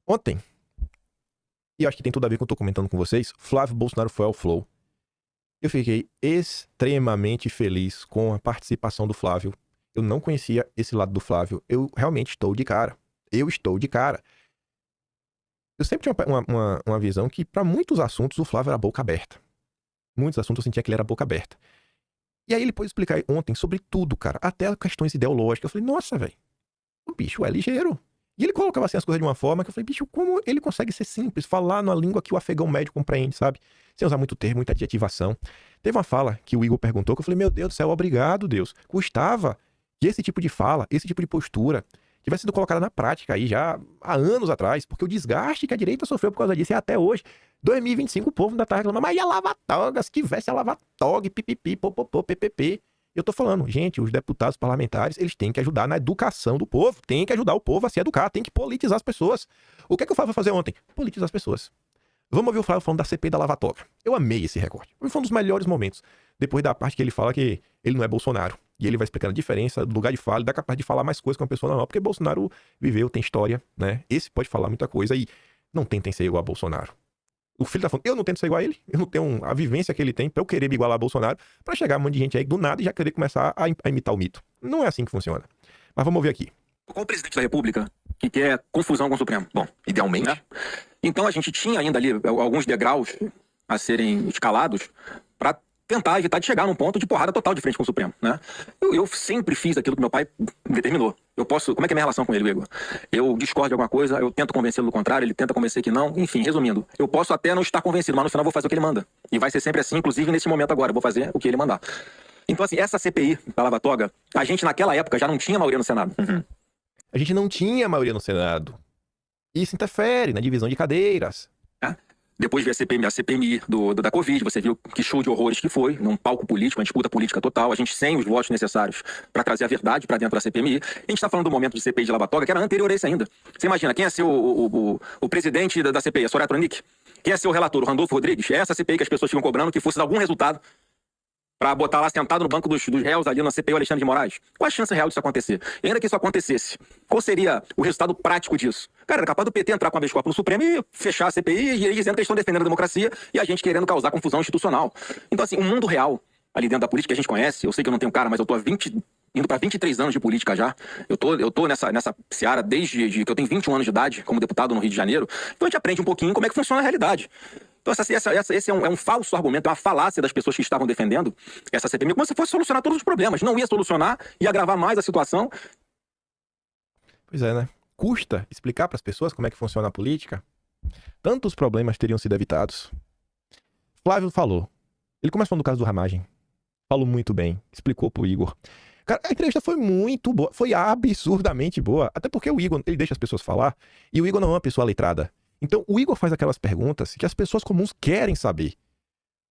Ontem, e acho que tem tudo a ver com o que eu tô comentando com vocês, Flávio Bolsonaro foi ao Flow. Eu fiquei extremamente feliz com a participação do Flávio. Eu não conhecia esse lado do Flávio. Eu realmente estou de cara. Eu estou de cara. Eu sempre tinha uma visão que, para muitos assuntos, o Flávio era boca aberta. Muitos assuntos eu sentia que ele era boca aberta. E aí ele pôde explicar ontem sobre tudo, cara. Até questões ideológicas. Eu falei, nossa, velho. O bicho é ligeiro. E ele colocava assim as coisas de uma forma que eu falei, bicho, como ele consegue ser simples, falar na língua que o afegão médio compreende, sabe? Sem usar muito termo, muita adjetivação. Teve uma fala que o Igor perguntou que eu falei, meu Deus do céu, obrigado, Deus. Custava que esse tipo de fala, esse tipo de postura, tivesse sido colocada na prática aí já há anos atrás, porque o desgaste que a direita sofreu por causa disso é até hoje. 2025 o povo ainda tá reclamando, mas ia lavar togas, que tivesse a lavar toga, pipipi, popopô, ppp. Eu tô falando, gente, os deputados parlamentares, eles têm que ajudar na educação do povo, tem que ajudar o povo a se educar, tem que politizar as pessoas. O que é que o Flávio vai fazer ontem? Politizar as pessoas. Vamos ouvir o Flávio falando da CPI da Lava Toga. Eu amei esse recorte. Foi um dos melhores momentos. Depois da parte que ele fala que ele não é Bolsonaro. E ele vai explicando a diferença do lugar de fala, ele dá capaz de falar mais coisas que uma pessoa normal, porque Bolsonaro viveu, tem história, né? Esse pode falar muita coisa e não tentem ser igual a Bolsonaro. O filho tá falando, eu não tento ser igual a ele, eu não tenho a vivência que ele tem pra eu querer me igualar a Bolsonaro, pra chegar um monte de gente aí do nada e já querer começar a imitar o mito. Não é assim que funciona. Mas vamos ouvir aqui. Qual o presidente da República que quer confusão com o Supremo? Bom, idealmente, né? Então a gente tinha ainda ali alguns degraus a serem escalados para tentar evitar de chegar num ponto de porrada total de frente com o Supremo, né? Eu sempre fiz aquilo que meu pai determinou. Como é que é a minha relação com ele, Igor? Eu discordo de alguma coisa, eu tento convencê-lo do contrário, ele tenta convencer que não. Enfim, resumindo, eu posso até não estar convencido, mas no final eu vou fazer o que ele manda. E vai ser sempre assim, inclusive nesse momento agora, eu vou fazer o que ele mandar. Então, assim, essa CPI da Lava Toga, a gente naquela época já não tinha maioria no Senado. A gente não tinha maioria no Senado. Isso interfere na divisão de cadeiras. Depois veio a CPMI da Covid, você viu que show de horrores que foi, num palco político, uma disputa política total, a gente sem os votos necessários para trazer a verdade para dentro da CPMI. A gente está falando do momento de CPI de Lava Toga, que era anterior a esse ainda. Você imagina, quem é ser o presidente da CPI? A Soraya Tronic? Quem é ser o relator? O Randolfo Rodrigues? É essa CPI que as pessoas ficam cobrando que fosse algum resultado para botar lá sentado no banco dos réus ali na CPI o Alexandre de Moraes? Qual a chance real disso acontecer? E ainda que isso acontecesse, qual seria o resultado prático disso? Cara, era capaz do PT entrar com a habeas corpus no Supremo e fechar a CPI e eles dizendo que eles estão defendendo a democracia e a gente querendo causar confusão institucional. Então, assim, o mundo real ali dentro da política que a gente conhece, eu sei que eu não tenho cara, mas eu tô indo para 23 anos de política já. Eu tô nessa seara desde que eu tenho 21 anos de idade, como deputado no Rio de Janeiro. Então a gente aprende um pouquinho como é que funciona a realidade. Então esse é um falso argumento, é uma falácia das pessoas que estavam defendendo essa CPMI, como se fosse solucionar todos os problemas. Não ia solucionar, ia agravar mais a situação. Pois é, né? Custa explicar para as pessoas como é que funciona a política. Tantos problemas teriam sido evitados. Flávio falou. Ele começa falando do caso do Ramagem. Falou muito bem. Explicou pro Igor. Cara, a entrevista foi muito boa. Foi absurdamente boa. Até porque o Igor, ele deixa as pessoas falar. E o Igor não é uma pessoa letrada. Então, o Igor faz aquelas perguntas que as pessoas comuns querem saber.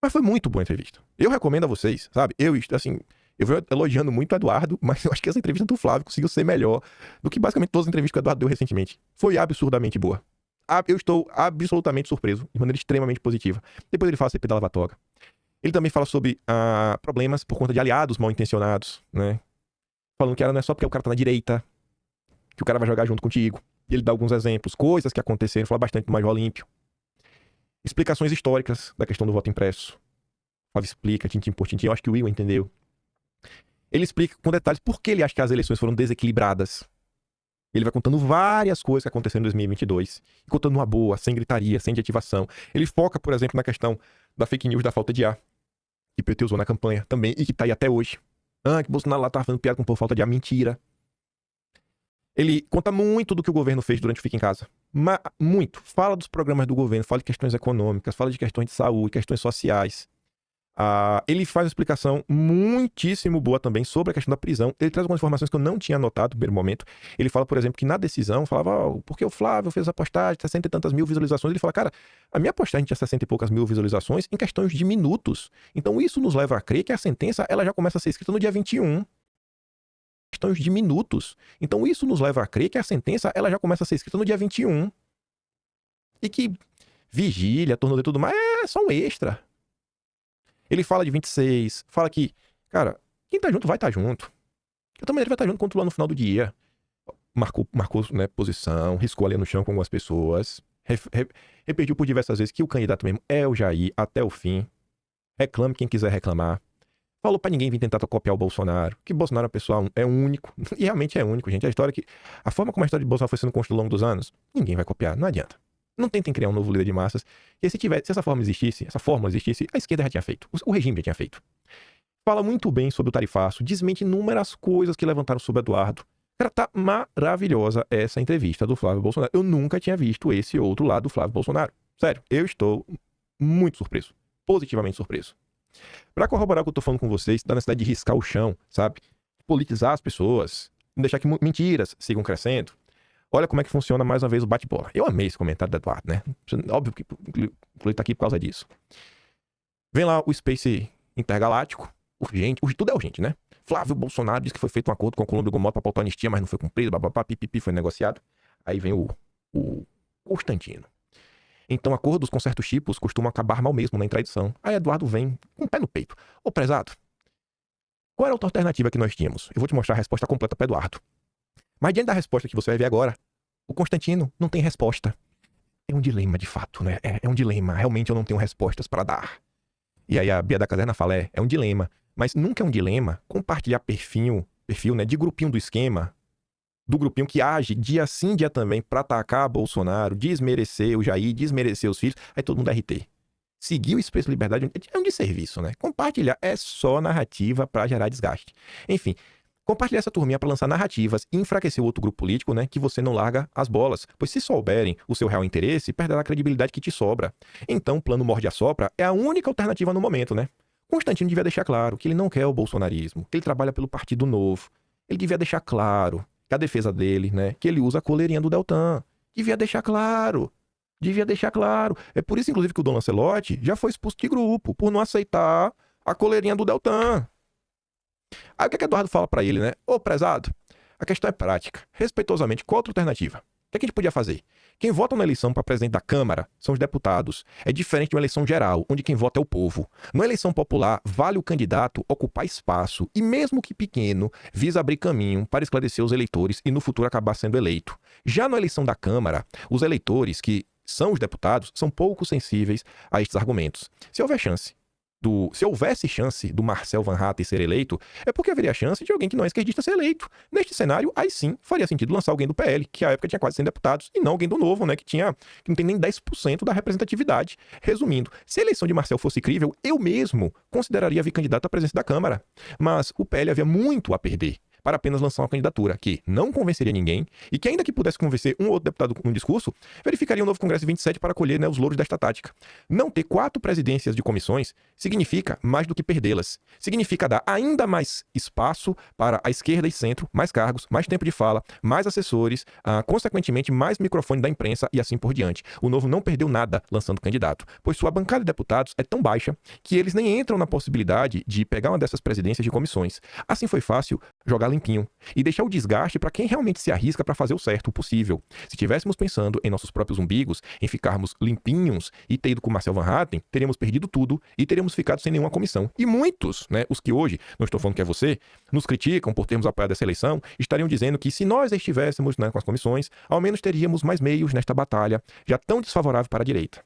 Mas foi muito boa a entrevista. Eu recomendo a vocês, sabe? Eu venho elogiando muito o Eduardo, mas eu acho que essa entrevista do Flávio conseguiu ser melhor do que basicamente todas as entrevistas que o Eduardo deu recentemente. Foi absurdamente boa. Eu estou absolutamente surpreso, de maneira extremamente positiva. Depois ele fala CPI da Lava Toga. Ele também fala sobre problemas por conta de aliados mal intencionados, né? Falando que não é só porque o cara tá na direita que o cara vai jogar junto contigo. E ele dá alguns exemplos, coisas que aconteceram, fala bastante do Major Olímpio. Explicações históricas da questão do voto impresso. O Flávio explica, tintim por tintim, eu acho que o Will entendeu. Ele explica com detalhes por que ele acha que as eleições foram desequilibradas. Ele vai contando várias coisas que aconteceram em 2022. E contando uma boa, sem gritaria, sem adjetivação. Ele foca, por exemplo, na questão da fake news da falta de ar. Que o PT usou na campanha também e que tá aí até hoje. Que Bolsonaro lá tava fazendo piada com falta de ar. Mentira. Ele conta muito do que o governo fez durante o Fica em Casa. Muito. Fala dos programas do governo, fala de questões econômicas, fala de questões de saúde, questões sociais. Ele faz uma explicação muitíssimo boa também sobre a questão da prisão. Ele traz algumas informações que eu não tinha notado no primeiro momento. Ele fala, por exemplo, que na decisão, falava, porque o Flávio fez a postagem, 60 e tantas mil visualizações. Ele fala, cara, a minha postagem tinha 60 e poucas mil visualizações em questões de minutos. Então isso nos leva a crer que a sentença ela já começa a ser escrita no dia 21. Questões de minutos. Então isso nos leva a crer que a sentença ela já começa a ser escrita no dia 21. E que vigília, tornozelo e tudo mais é só um extra. Ele fala de 26, fala que, cara, quem tá junto vai estar junto. Eu também vai estar junto quando lá no final do dia. marcou né, posição, riscou ali no chão com algumas pessoas, repetiu por diversas vezes que o candidato mesmo é o Jair até o fim. Reclame quem quiser reclamar. Falou pra ninguém vir tentar copiar o Bolsonaro, que Bolsonaro, pessoal, é único. E realmente é único, gente. A forma como a história de Bolsonaro foi sendo construída ao longo dos anos, ninguém vai copiar, não adianta. Não tentem criar um novo líder de massas. E se essa fórmula existisse, a esquerda já tinha feito. O regime já tinha feito. Fala muito bem sobre o tarifaço, desmente inúmeras coisas que levantaram sobre Eduardo. Cara, tá maravilhosa essa entrevista do Flávio Bolsonaro. Eu nunca tinha visto esse outro lado do Flávio Bolsonaro. Sério, eu estou muito surpreso. Positivamente surpreso. Pra corroborar o que eu tô falando com vocês, da necessidade de riscar o chão, sabe? Politizar as pessoas, não deixar que mentiras sigam crescendo. Olha como é que funciona mais uma vez o bate-bola. Eu amei esse comentário do Eduardo, né? Óbvio que ele tá aqui por causa disso. Vem lá o Space Intergaláctico, urgente, tudo é urgente, né? Flávio Bolsonaro disse que foi feito um acordo com a Colômbia do Gomorra pra pautar anistia, mas não foi cumprido, bababá, pipipi, foi negociado. Aí vem o Constantino. Então, acordos com certos tipos costumam acabar mal mesmo na intradição. Aí Eduardo vem com o pé no peito. Ô, prezado, qual era a outra alternativa que nós tínhamos? Eu vou te mostrar a resposta completa para Eduardo. Mas diante da resposta que você vai ver agora, o Constantino não tem resposta. É um dilema, de fato, né? É um dilema. Realmente eu não tenho respostas para dar. E aí a Bia da Caserna fala, é um dilema. Mas nunca é um dilema compartilhar perfil, né, de grupinho do esquema, do grupinho que age dia sim, dia também pra atacar Bolsonaro, desmerecer o Jair, desmerecer os filhos, aí todo mundo RT. Seguir o Expresso Liberdade é um desserviço, né? Compartilhar é só narrativa pra gerar desgaste. Enfim, compartilhar essa turminha pra lançar narrativas e enfraquecer o outro grupo político, né? Que você não larga as bolas. Pois se souberem o seu real interesse, perderá a credibilidade que te sobra. Então, o plano morde-a-sopra é a única alternativa no momento, né? Constantino devia deixar claro que ele não quer o bolsonarismo, que ele trabalha pelo Partido Novo. Ele devia deixar claro que a defesa dele, né, que ele usa a coleirinha do Deltan. Devia deixar claro. É por isso, inclusive, que o Dom Lancelotti já foi expulso de grupo, por não aceitar a coleirinha do Deltan. Aí o que Eduardo fala pra ele, né? Ô, prezado, a questão é prática. Respeitosamente, qual outra alternativa? O que a gente podia fazer? Quem vota na eleição para presidente da Câmara são os deputados. É diferente de uma eleição geral, onde quem vota é o povo. Na eleição popular, vale o candidato ocupar espaço e, mesmo que pequeno, visa abrir caminho para esclarecer os eleitores e no futuro acabar sendo eleito. Já na eleição da Câmara, os eleitores, que são os deputados, são pouco sensíveis a estes argumentos. Se houvesse chance do Marcel Van Hatten ser eleito, é porque haveria chance de alguém que não é esquerdista ser eleito. Neste cenário, aí sim, faria sentido lançar alguém do PL, que à época tinha quase 100 deputados, e não alguém do Novo, né, que não tem nem 10% da representatividade. Resumindo, se a eleição de Marcel fosse crível, eu mesmo consideraria vir candidato à presidência da Câmara. Mas o PL havia muito a perder para apenas lançar uma candidatura que não convenceria ninguém e que, ainda que pudesse convencer um ou outro deputado com um discurso, verificaria um novo Congresso em 27 para colher, né, os louros desta tática. Não ter 4 presidências de comissões significa mais do que perdê-las. Significa dar ainda mais espaço para a esquerda e centro, mais cargos, mais tempo de fala, mais assessores, consequentemente mais microfone da imprensa e assim por diante. O Novo não perdeu nada lançando candidato, pois sua bancada de deputados é tão baixa que eles nem entram na possibilidade de pegar uma dessas presidências de comissões. Assim foi fácil jogar limpinho e deixar o desgaste para quem realmente se arrisca para fazer o certo, o possível. Se estivéssemos pensando em nossos próprios umbigos, em ficarmos limpinhos e ter ido com Marcel Van Hatten, teríamos perdido tudo e teríamos ficado sem nenhuma comissão. E muitos, né, os que hoje, não estou falando que é você, nos criticam por termos apoiado essa eleição, estariam dizendo que se nós estivéssemos, né, com as comissões, ao menos teríamos mais meios nesta batalha, já tão desfavorável para a direita.